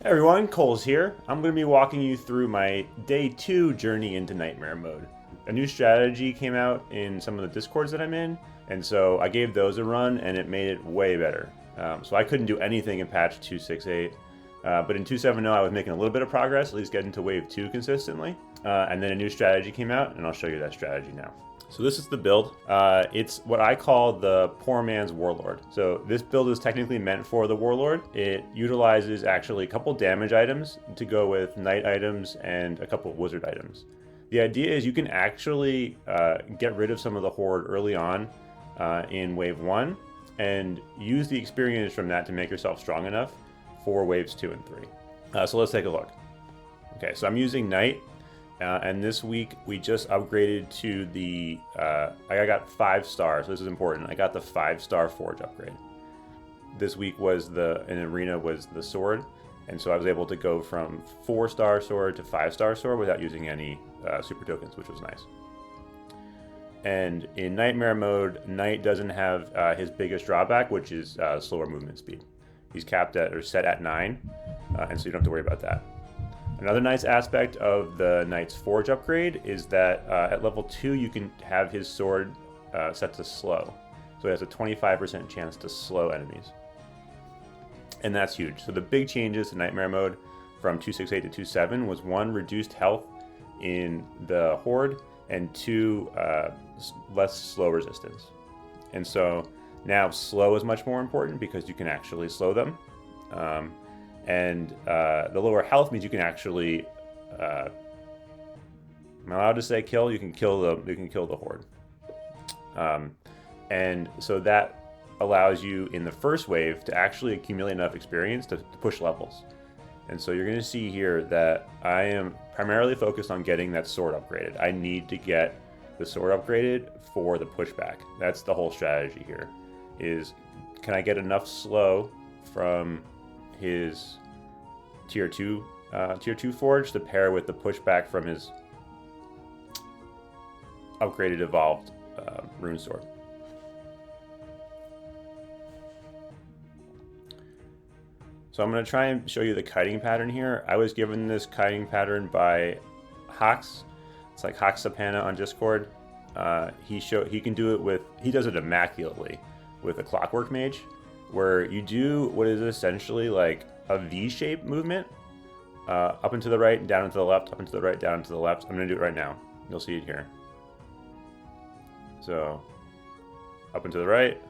Hey everyone, Kolz here. I'm going to be walking you through my day 2 journey into Nightmare mode. A new strategy came out in some of the discords that I'm in, and so I gave those a run and it made it way better. So I couldn't do anything in patch 268, but in 270 I was making a little bit of progress, at least getting to wave 2 consistently. And then a new strategy came out, and I'll show you that strategy now. So this is the build. It's what I call the poor man's Warlord. So this build is technically meant for the Warlord. It utilizes actually a couple damage items to go with knight items and a couple wizard items. The idea is you can actually get rid of some of the horde early on in wave 1 and use the experience from that to make yourself strong enough for waves 2 and 3. So let's take a look. Okay, so I'm using knight. And this week we just upgraded to the, I got 5 stars, so this is important. I got the 5-star forge upgrade. This week was in arena was the sword, and so I was able to go from 4-star sword to 5-star sword without using any super tokens, which was nice. And in Nightmare mode, Knight doesn't have his biggest drawback, which is slower movement speed. He's capped at, or set at 9, and so you don't have to worry about that. Another nice aspect of the Knight's Forge upgrade is that at level 2 you can have his sword set to slow. So he has a 25% chance to slow enemies. And that's huge. So the big changes to Nightmare mode from 268 to 27 was 1, reduced health in the Horde, and 2, less slow resistance. And so now slow is much more important because you can actually slow them. And the lower health means you can actually, am I allowed to say kill? You can kill the horde. And so that allows you in the first wave to actually accumulate enough experience to push levels. And so you're going to see here that I am primarily focused on getting that sword upgraded. I need to get the sword upgraded for the pushback. That's the whole strategy here. Is can I get enough slow from his tier 2 forge to pair with the pushback from his upgraded evolved rune sword. So I'm going to try and show you the kiting pattern here. I was given this kiting pattern by Hox. It's like Hox Sapana on Discord. He can do it with, he does it immaculately with a Clockwork Mage, where you do what is essentially like a V-shaped movement, up and to the right, down and to the left, up and to the right, down and to the left. I'm going to do it right now. You'll see it here. So, up and to the right,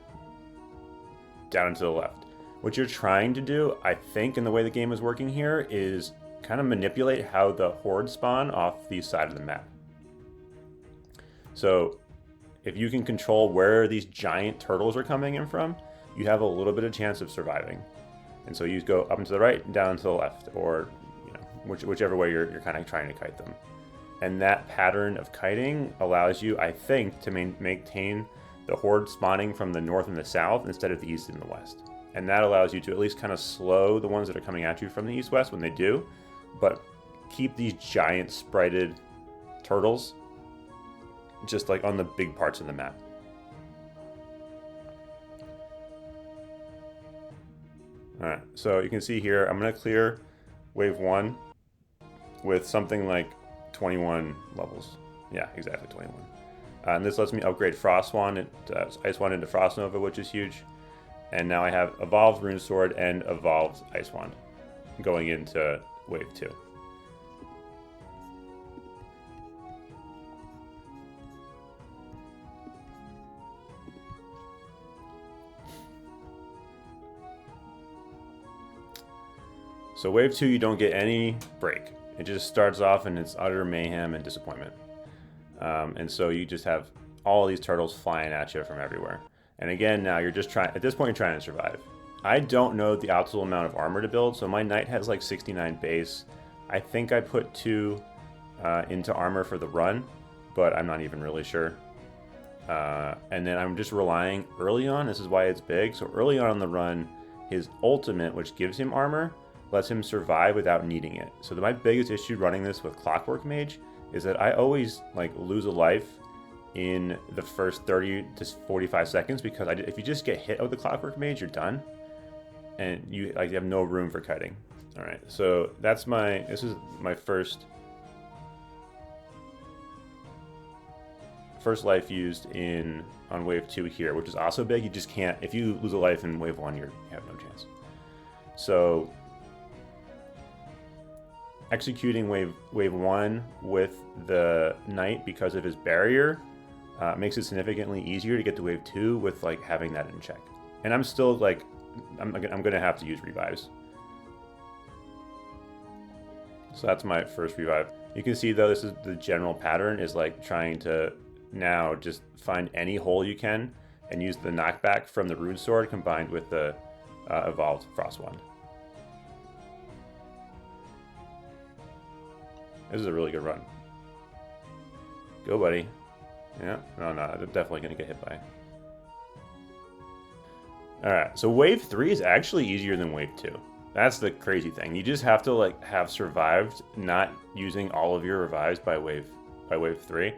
down and to the left. What you're trying to do, I think, in the way the game is working here, is kind of manipulate how the horde spawn off the side of the map. So, if you can control where these giant turtles are coming in from, you have a little bit of chance of surviving. And so you go up and to the right, down and to the left, or whichever way you're kind of trying to kite them. And that pattern of kiting allows you, I think, to maintain the horde spawning from the north and the south instead of the east and the west. And that allows you to at least kind of slow the ones that are coming at you from the east-west when they do, but keep these giant sprited turtles just like on the big parts of the map. Alright, so you can see here, I'm going to clear wave 1 with something like 21 levels. Yeah, exactly 21. And this lets me upgrade Frost Wand, Ice Wand into Frost Nova, which is huge. And now I have Evolved Rune Sword and Evolved Ice Wand going into wave 2. So wave 2, you don't get any break. It just starts off and it's utter mayhem and disappointment. And so you just have all these turtles flying at you from everywhere. And again, now you're just trying, at this point you're trying to survive. I don't know the optimal amount of armor to build, so my knight has like 69 base. I think I put 2 into armor for the run, but I'm not even really sure. And then I'm just relying early on, this is why it's big, so early on in the run, his ultimate, which gives him armor, lets him survive without needing it. So my biggest issue running this with Clockwork Mage is that I always like lose a life in the first 30 to 45 seconds because if you just get hit with the Clockwork Mage, you're done, and you have no room for kiting. All right, so this is my first life used on wave 2 here, which is also big. You just can't, if you lose a life in wave 1, you have no chance. So executing wave 1 with the knight because of his barrier makes it significantly easier to get to wave 2 with like having that in check. And I'm still like, I'm gonna have to use revives. So that's my first revive. You can see though, this is the general pattern, is like trying to now just find any hole you can and use the knockback from the rune sword combined with the evolved frost wand. This is a really good run. Go, buddy. Yeah, no, they're definitely gonna get hit by. All right, so wave 3 is actually easier than wave 2. That's the crazy thing. You just have to like have survived not using all of your revives by wave 3.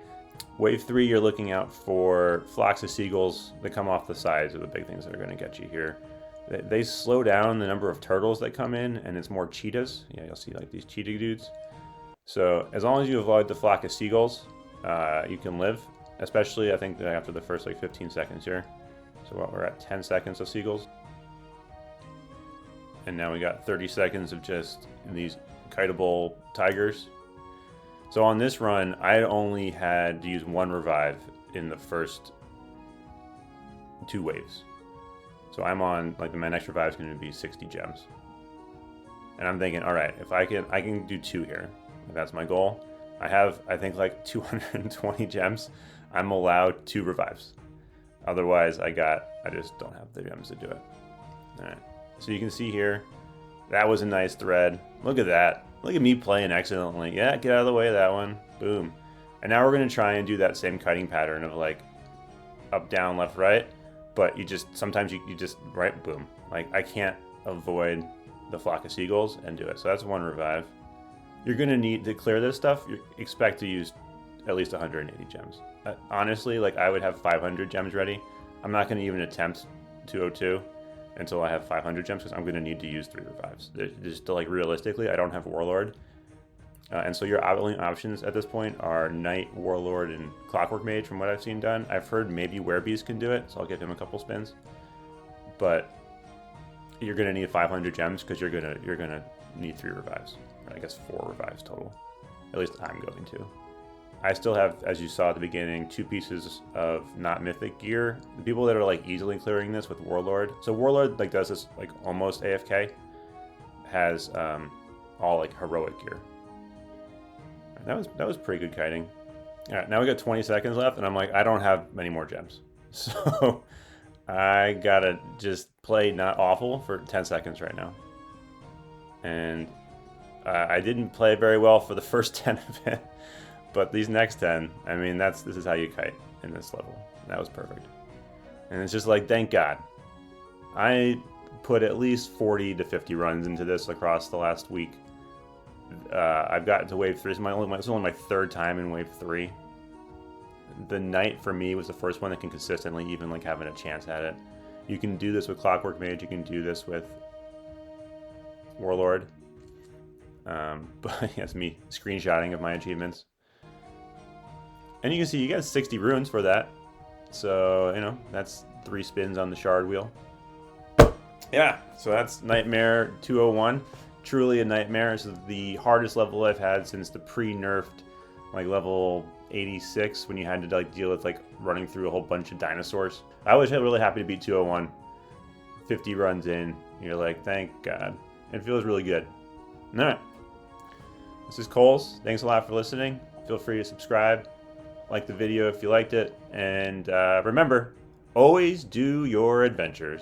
Wave 3, you're looking out for flocks of seagulls that come off the sides, are the big things that are going to get you here. They slow down the number of turtles that come in, and it's more cheetahs. Yeah, you'll see like these cheetah dudes. So as long as you avoid the flock of seagulls, you can live. Especially, I think that after the first like 15 seconds here. So what, we're at 10 seconds of seagulls. And now we got 30 seconds of just these kiteable tigers. So on this run, I only had to use 1 revive in the first 2 waves. So I'm on, like, my next revive is going to be 60 gems. And I'm thinking, all right, if I can do 2 here. If that's my goal. I have, I think, like 220 gems. I'm allowed 2 revives. Otherwise, I just don't have the gems to do it. All right. So you can see here, that was a nice thread. Look at that. Look at me playing excellently. Yeah, get out of the way of that one. Boom. And now we're going to try and do that same kiting pattern of like up, down, left, right. But sometimes you just, right, boom. Like I can't avoid the flock of seagulls and do it. So that's 1 revive. You're going to need to clear this stuff. You expect to use at least 180 gems. Honestly, like I would have 500 gems ready. I'm not going to even attempt 202 until I have 500 gems because I'm going to need to use 3 revives. Just like realistically, I don't have Warlord. And so your only options at this point are Knight, Warlord, and Clockwork Mage from what I've seen done. I've heard maybe Werebeast can do it, so I'll give him a couple spins. But you're going to need 500 gems because you're gonna need 3 revives. Or I guess 4 revives total. At least I'm going to. I still have, as you saw at the beginning, 2 pieces of not mythic gear. The people that are like easily clearing this with Warlord. So Warlord like does this like almost AFK. Has all like heroic gear. That was pretty good kiting. All right, now we got 20 seconds left, and I'm like, I don't have many more gems, so I gotta just play not awful for 10 seconds right now. And I didn't play very well for the first 10 of it. But these next 10, I mean, this is how you kite in this level. That was perfect. And it's just like, thank God. I put at least 40 to 50 runs into this across the last week. I've gotten to wave 3. It's only my 3rd time in wave 3. The Knight for me was the first one that can consistently even like having a chance at it. You can do this with Clockwork Mage. You can do this with Warlord. But yes, me screenshotting of my achievements. And you can see you got 60 runes for that. So, you know, that's 3 spins on the shard wheel. Yeah, so that's Nightmare 201. Truly a nightmare. This is the hardest level I've had since the pre-nerfed, like level 86, when you had to like deal with like running through a whole bunch of dinosaurs. I was really happy to beat 201. 50 runs in, you're like, thank God. It feels really good. All right. This is Kolz. Thanks a lot for listening. Feel free to subscribe. Like the video if you liked it, and remember, always do your adventures.